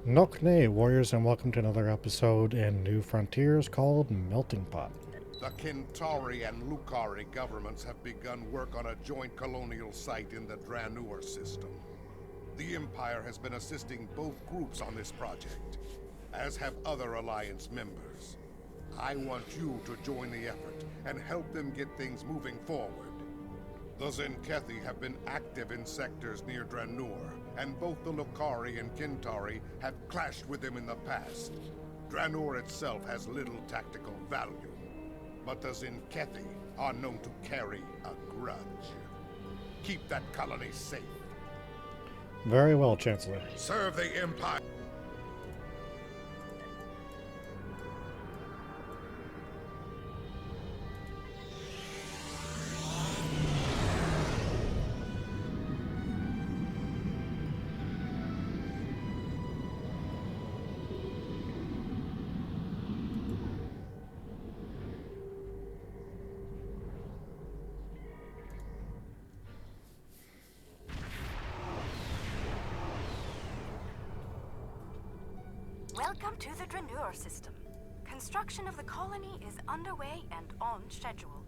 Nokne, warriors, and welcome to another episode in New Frontiers called Melting Pot. The Kintari and Lukari governments have begun work on a joint colonial site in the Dranur system. The Empire has been assisting both groups on this project, as have other Alliance members. I want you to join the effort and help them get things moving forward. The Zenkethi have been active in sectors near Dranur, and both the Lukari and Kintari have clashed with them in the past. Dranur itself has little tactical value, but the Zenkethi are known to carry a grudge. Keep that colony safe. Very well, Chancellor. Serve the Empire. Welcome to the Dranur system. Construction of the colony is underway and on schedule.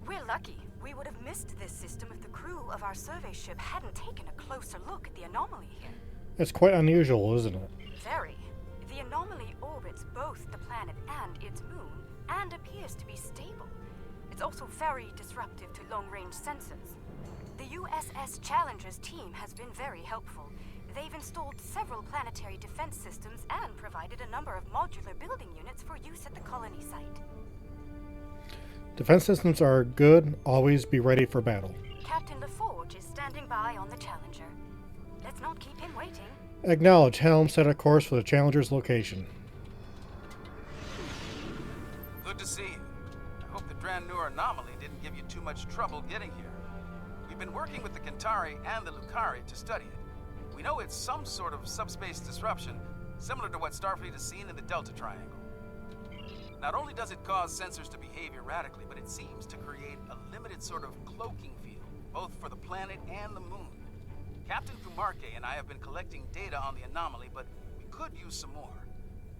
We're lucky. We would have missed this system if the crew of our survey ship hadn't taken a closer look at the anomaly here. It's quite unusual, isn't it? Very. The anomaly orbits both the planet and its moon, and appears to be stable. It's also very disruptive to long-range sensors. The USS Challenger's team has been very helpful. They've installed several planetary defense systems and provided a number of modular building units for use at the colony site. Defense systems are good. Always be ready for battle. Captain LaForge is standing by on the Challenger. Let's not keep him waiting. Acknowledge. Helm set a course for the Challenger's location. Good to see you. I hope the Dranur anomaly didn't give you too much trouble getting here. We've been working with the Kintari and the Lukari to study it. We know it's some sort of subspace disruption, similar to what Starfleet has seen in the Delta Triangle. Not only does it cause sensors to behave erratically, but it seems to create a limited sort of cloaking field, both for the planet and the moon. Captain Kumarke and I have been collecting data on the anomaly, but we could use some more.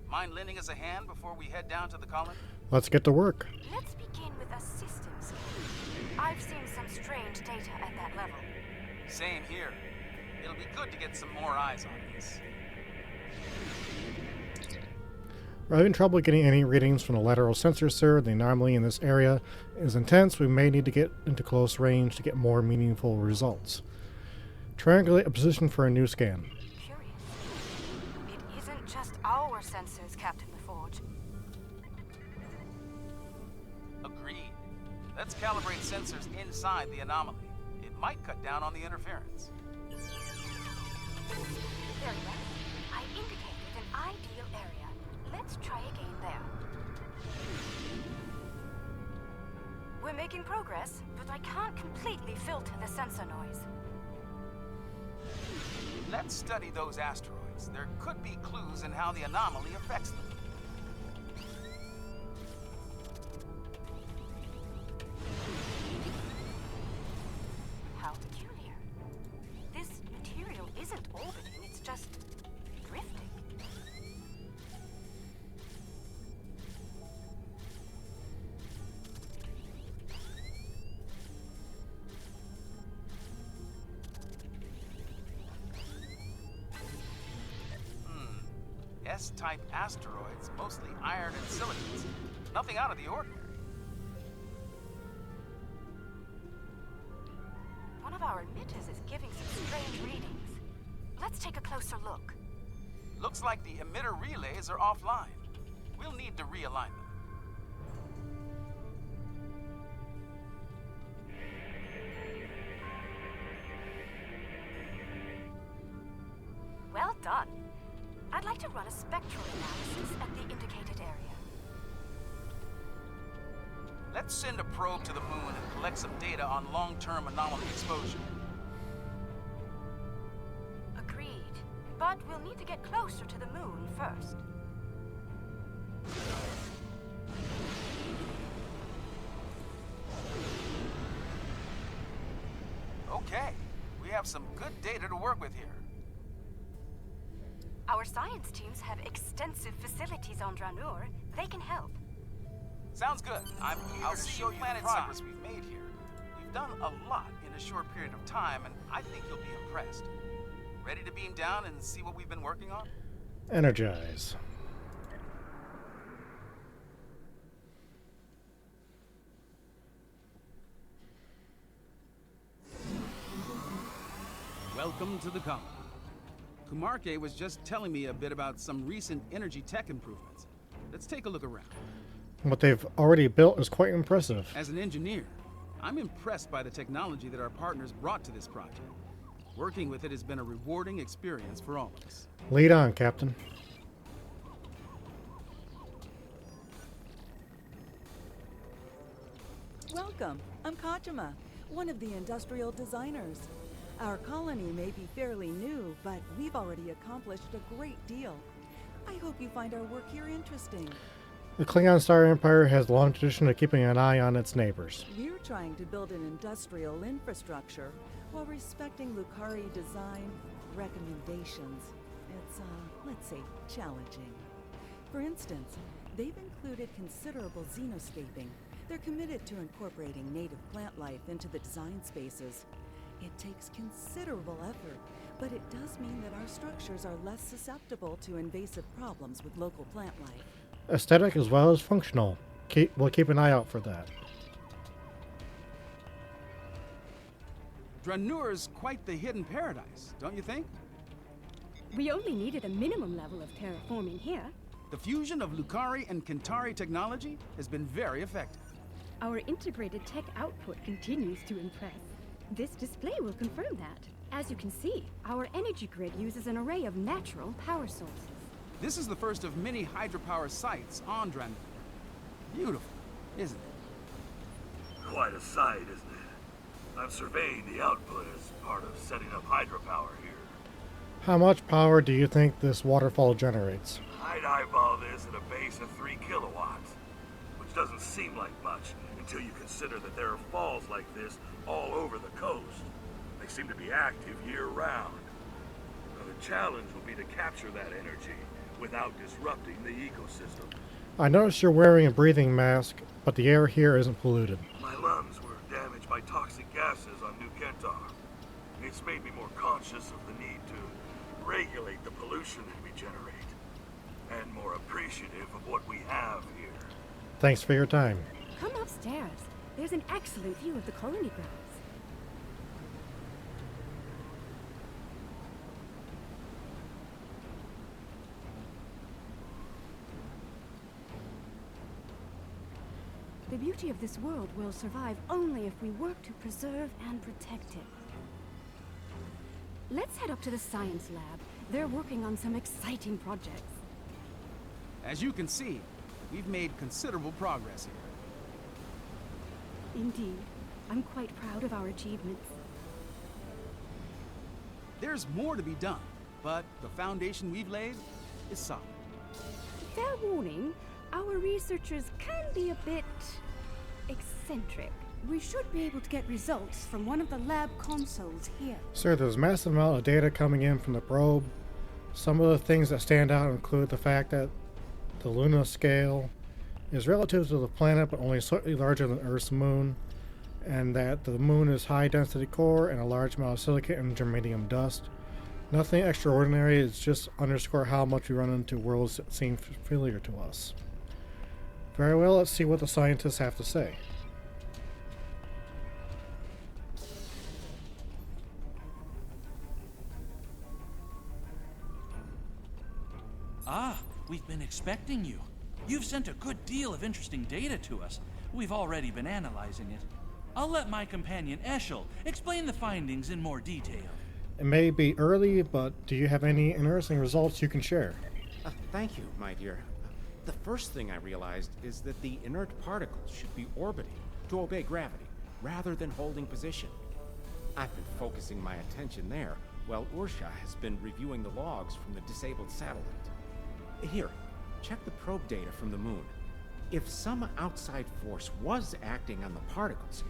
Mind lending us a hand before we head down to the colony? Let's get to work. Let's begin with a systems scan. I've seen some strange data at that level. Same here. It'll be good to get some more eyes on this. We're having trouble getting any readings from the lateral sensor, sir. The anomaly in this area is intense. We may need to get into close range to get more meaningful results. Triangulate a position for a new scan. Curious. It isn't just our sensors, Captain LaForge. Agreed. Let's calibrate sensors inside the anomaly. It might cut down on the interference. Very well. I indicated an ideal area. Let's try again there. We're making progress, but I can't completely filter the sensor noise. Let's study those asteroids. There could be clues in how the anomaly affects them. How peculiar. This material isn't orbiting, it's just drifting. S-type asteroids, mostly iron and silicates. Nothing out of the ordinary. One of our emitters is giving some strange readings. Let's take a closer look. Looks like the emitter relays are offline. We'll need to realign them. Well done. I'd like to run a spectral analysis at the indicated area. Let's send a probe to the moon and collect some data on long-term anomaly exposure. Agreed. But we'll need to get closer to the moon first. Okay, we have some good data to work with here. Our science teams have extensive facilities on Dranur. They can help. Sounds good. I'll see you planet progress we've made here. We've done a lot in a short period of time, and I think you'll be impressed. Ready to beam down and see what we've been working on? Energize. Welcome to the colony. Kumarke was just telling me a bit about some recent energy tech improvements. Let's take a look around. What they've already built is quite impressive. As an engineer, I'm impressed by the technology that our partners brought to this project. Working with it has been a rewarding experience for all of us. Lead on, Captain. Welcome. I'm Kachima, one of the industrial designers. Our colony may be fairly new, but we've already accomplished a great deal. I hope you find our work here interesting. The Klingon Star Empire has a long tradition of keeping an eye on its neighbors. We're trying to build an industrial infrastructure while respecting Lucari design recommendations. It's, let's say, challenging. For instance, they've included considerable xenoscaping. They're committed to incorporating native plant life into the design spaces. It takes considerable effort, but it does mean that our structures are less susceptible to invasive problems with local plant life. Aesthetic as well as functional. We'll keep an eye out for that. Dranur's quite the hidden paradise, don't you think? We only needed a minimum level of terraforming here. The fusion of Lucari and Kintari technology has been very effective. Our integrated tech output continues to impress. This display will confirm that. As you can see, our energy grid uses an array of natural power sources. This is the first of many hydropower sites on Dranur. Beautiful, isn't it? Quite a sight, isn't it? I've surveyed the output as part of setting up hydropower here. How much power do you think this waterfall generates? I'd eyeball this at a base of 3 kilowatts, which doesn't seem like much until you consider that there are falls like this all over the coast. They seem to be active year-round. Now, the challenge will be to capture that energy without disrupting the ecosystem. I noticed you're wearing a breathing mask, but the air here isn't polluted. My lungs were damaged by toxic gases on New Kentar. It's made me more conscious of the need to regulate the pollution that we generate, and more appreciative of what we have here. Thanks for your time. Come upstairs. There's an excellent view of the colony grounds. The beauty of this world will survive only if we work to preserve and protect it. Let's head up to the science lab. They're working on some exciting projects. As you can see, we've made considerable progress here. Indeed. I'm quite proud of our achievements. There's more to be done, but the foundation we've laid is solid. Fair warning, our researchers can be a bit eccentric. We should be able to get results from one of the lab consoles here. Sir, there's a massive amount of data coming in from the probe. Some of the things that stand out include the fact that the Luna scale is relative to the planet but only slightly larger than Earth's moon, and that the moon is high density core and a large amount of silicate and germanium dust. Nothing extraordinary, it's just underscore how much we run into worlds that seem familiar to us. Very well, let's see what the scientists have to say. Ah, we've been expecting you. You've sent a good deal of interesting data to us. We've already been analyzing it. I'll let my companion Eshel explain the findings in more detail. It may be early, but do you have any interesting results you can share? Thank you, my dear. The first thing I realized is that the inert particles should be orbiting to obey gravity, rather than holding position. I've been focusing my attention there, while Ursha has been reviewing the logs from the disabled satellite. Here, check the probe data from the moon. If some outside force was acting on the particles,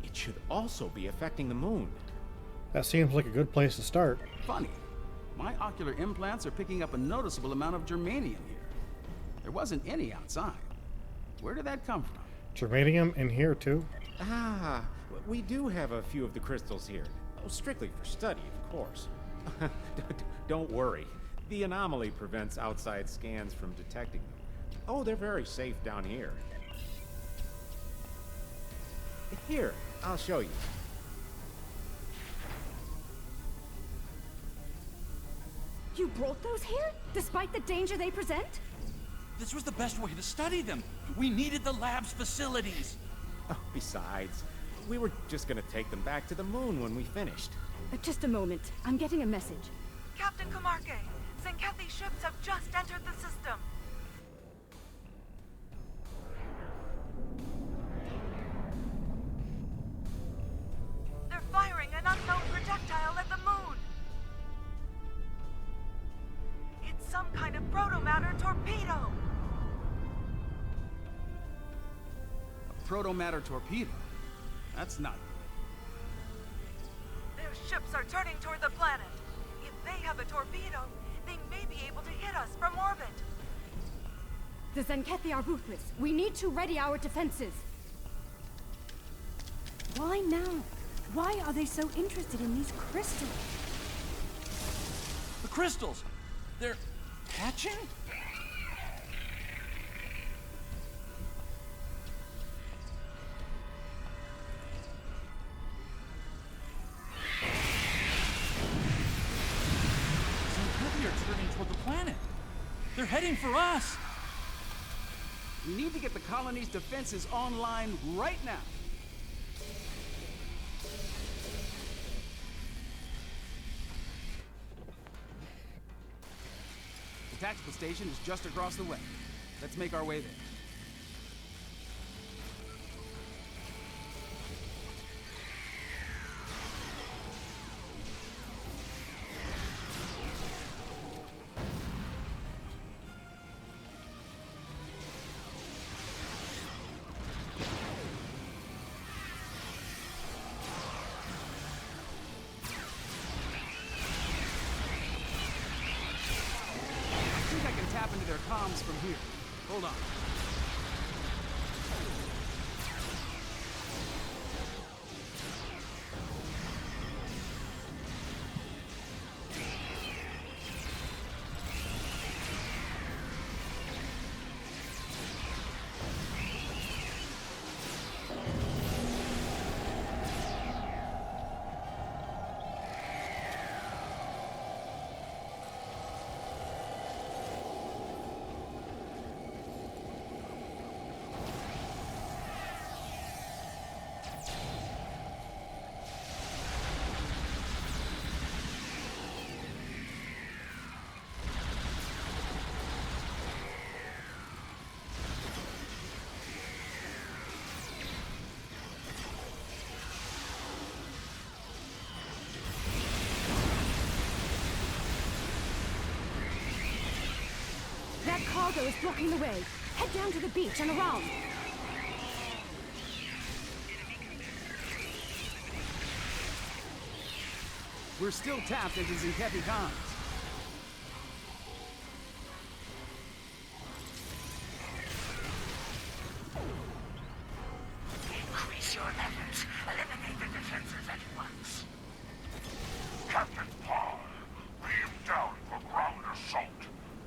it should also be affecting the moon. That seems like a good place to start. Funny. My ocular implants are picking up a noticeable amount of germanium here. There wasn't any outside. Where did that come from? Germanium in here too? Ah, we do have a few of the crystals here. Oh, strictly for study, of course. Don't worry. The anomaly prevents outside scans from detecting them. Oh, they're very safe down here. Here, I'll show you. You brought those here, despite the danger they present? This was the best way to study them. We needed the lab's facilities. Oh, besides, we were just gonna take them back to the moon when we finished. Just a moment. I'm getting a message. Captain Kamarke, Zenkethi ships have just entered the system. They're firing an unknown projectile at the moon. It's some kind of proto-matter torpedo. A proto-matter torpedo? That's not good. Their ships are turning toward the planet. If they have a torpedo, they may be able to hit us from orbit. The Zenkethi are ruthless. We need to ready our defenses. Why now? Why are they so interested in these crystals? The crystals! They're hatching? Zenkethi are turning toward the planet. They're heading for us. We need to get the colony's defenses online right now. The tactical station is just across the way. Let's make our way there. Tap into their comms from here. Hold on. That cargo is blocking the way. Head down to the beach and around. We're still tapped into Zenkethi comms. Increase your efforts. Eliminate the defenses at once. Captain Paul, beam down for ground assault.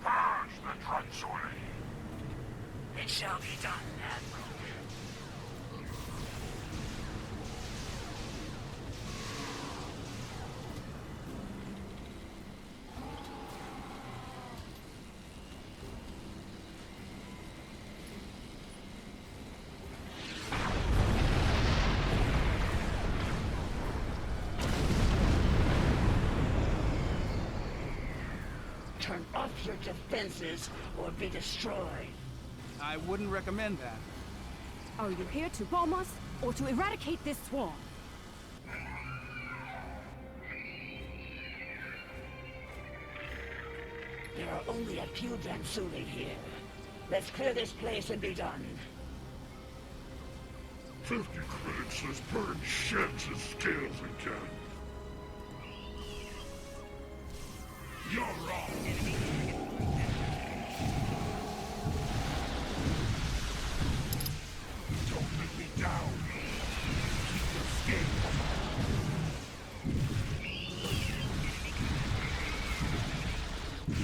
Purge the Transuri. It shall be done, Admiral. Turn off your defenses or be destroyed. I wouldn't recommend that. Are you here to bomb us or to eradicate this swarm? There are only a few Transuri here. Let's clear this place and be done. 50 credits has burned sheds and scales again. These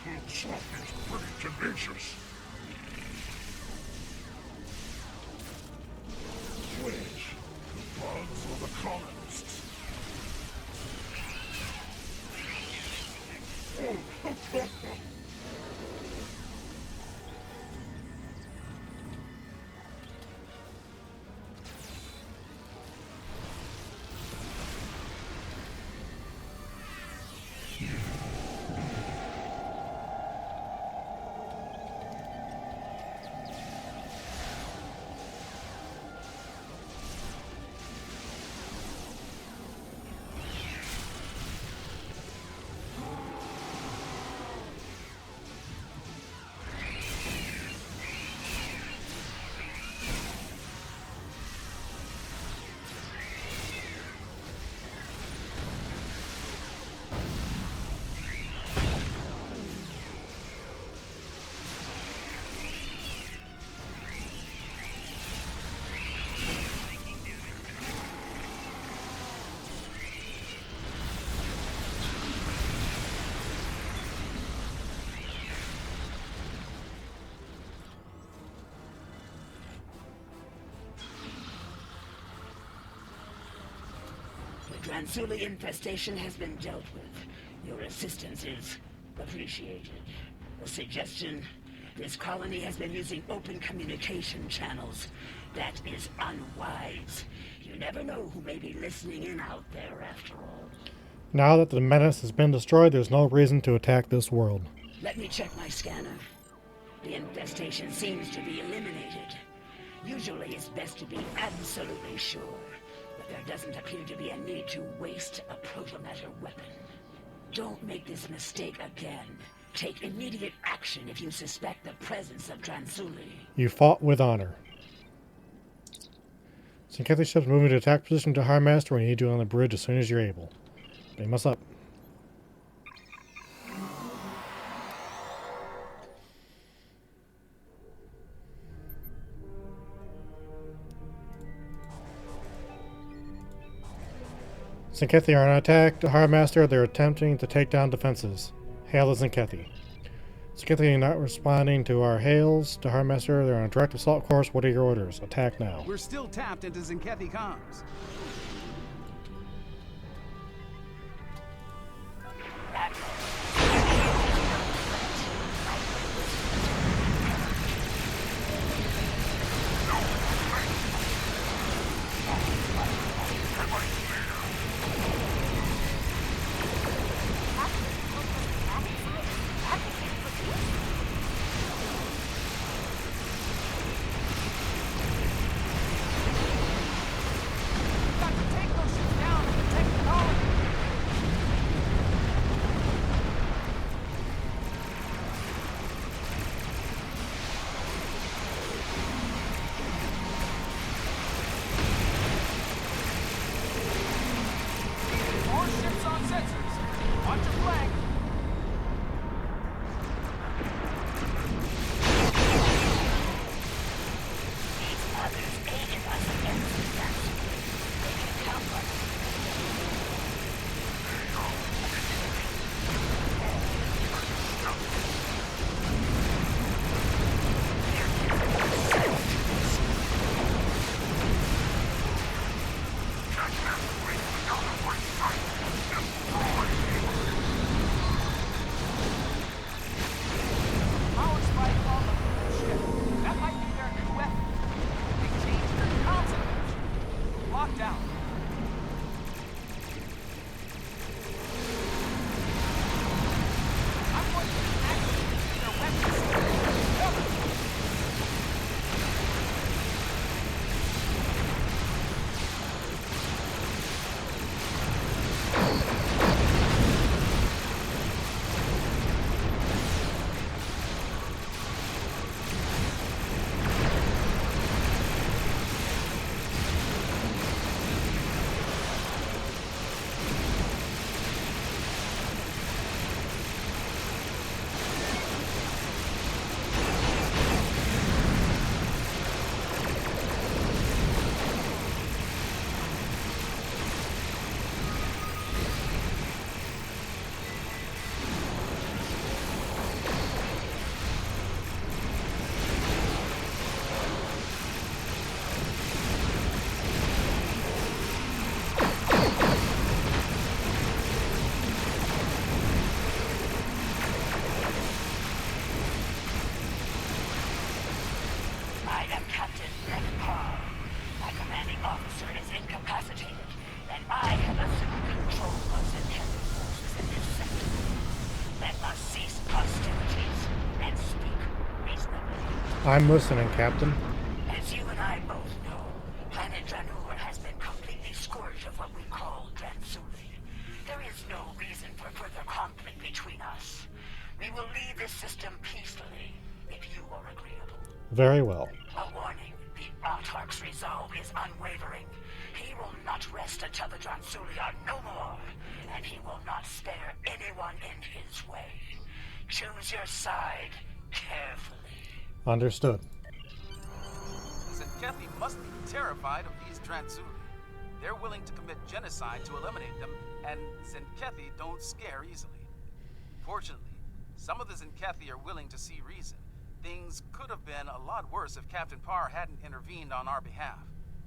little softies are pretty tenacious. Which? The bugs or the colonists? The Dransuli infestation has been dealt with. Your assistance is appreciated. A suggestion? This colony has been using open communication channels. That is unwise. You never know who may be listening in out there after all. Now that the menace has been destroyed, there's no reason to attack this world. Let me check my scanner. The infestation seems to be eliminated. Usually it's best to be absolutely sure, but there doesn't appear to be a need to waste a protomatter weapon. Don't make this mistake again. Take immediate action if you suspect the presence of Dransuli. You fought with honor. Synchethy ships moving to attack position to High Master. We need you on the bridge as soon as you're able. Beam us up. Synchethy are on attack. To High Master, they're attempting to take down defenses. Hail the Synchethy. Synchethy not responding to our hails. To High Master, they're on a direct assault course. What are your orders? Attack now. We're still tapped into Synchethy comms. the officer is incapacitated, and I have assumed control of Zenkethi forces in this sector. Let us cease hostilities and speak reasonably. I'm listening, Captain. As you and I both know, planet Dranur has been completely scourged of what we call Dransuli. There is no reason for further conflict between us. We will leave this system peacefully, if you are agreeable. Very well. A warning, the Autarch's resolve is unwavering. He will not rest until the Dransuli are no more, and he will not spare anyone in his way. Choose your side carefully. Understood. Zenkethi must be terrified of these Dransuli. They're willing to commit genocide to eliminate them, and Zenkethi don't scare easily. Fortunately, some of the Zenkethi are willing to see reason. Things could have been a lot worse if Captain Parr hadn't intervened on our behalf.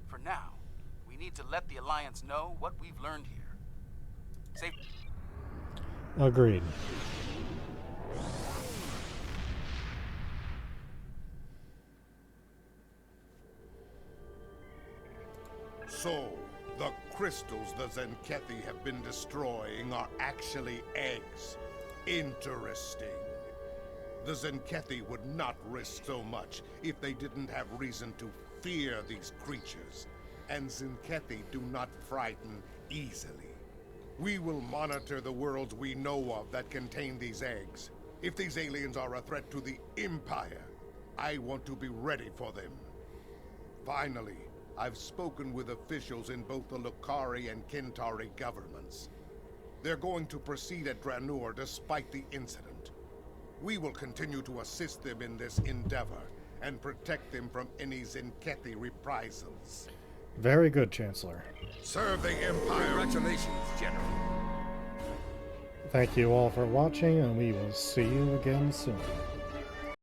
For now, we need to let the Alliance know what we've learned here. Safe. Agreed. So, the crystals the Zenkethi have been destroying are actually eggs. Interesting. The Zenkethi would not risk so much if they didn't have reason to fear these creatures. And Zenkethi do not frighten easily. We will monitor the worlds we know of that contain these eggs. If these aliens are a threat to the Empire, I want to be ready for them. Finally, I've spoken with officials in both the Lukari and Kintari governments. They're going to proceed at Dranur despite the incident. We will continue to assist them in this endeavor and protect them from any Zenkethi reprisals. Very good, Chancellor. Serve the Empire. Congratulations, General. Thank you all for watching, and we will see you again soon.